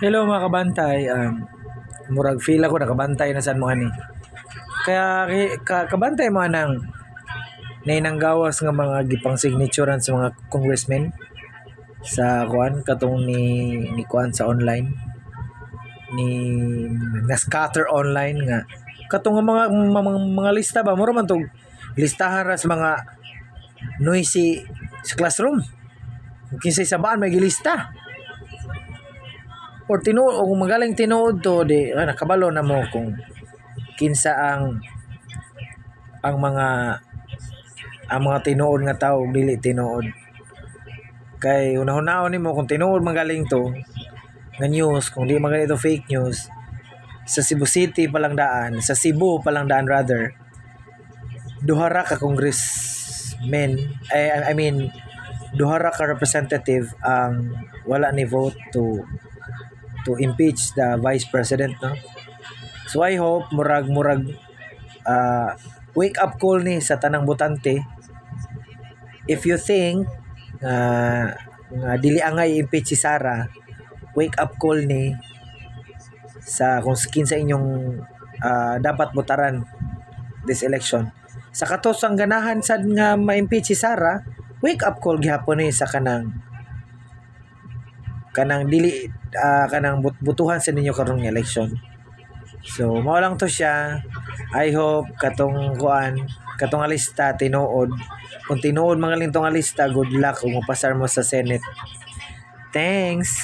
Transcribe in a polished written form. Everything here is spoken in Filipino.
Hello mga kabantay, murag feel ako nakabantay na sad mo ani. Kaya kabantay mo anang nainanggawas nga mga gipang signaturean sa mga congressmen sa kuan katong ni kuan sa online ni na scatter online nga katong nga mga lista ba mura man tog listahan ra sa mga noisy sa classroom. Kung kinsay sabaan may gilista. Or tinuod o kung magaling tinuod to di nakabalo na mo kung kinsa ang mga tinuod nga tao ug dili tinuod. Kay unahon-ahon nimo kung tinuod magaling to nga news, kung di magaling to fake news, sa Cebu City palang daan, sa Cebu palang daan rather, duha ra ka congressmen, I mean duha ra ka representative ang wala ni vote to impeach the vice president, no? So I hope murag wake up call ni sa tanang botante. If you think nga dili angay impeach si Sara, wake up call ni sa kung kinsa inyong dapat botaran this election. Sa katos ang ganahan sad nga ma-impeach si Sara, wake up call gihapon ni sa kanang dili kanang butuhan sa ninyo karong election. So mao lang to siya. I hope katong alista tinuod. Kung tinuod mga lintong alista, good luck kung mapasar mo sa Senate. Thanks.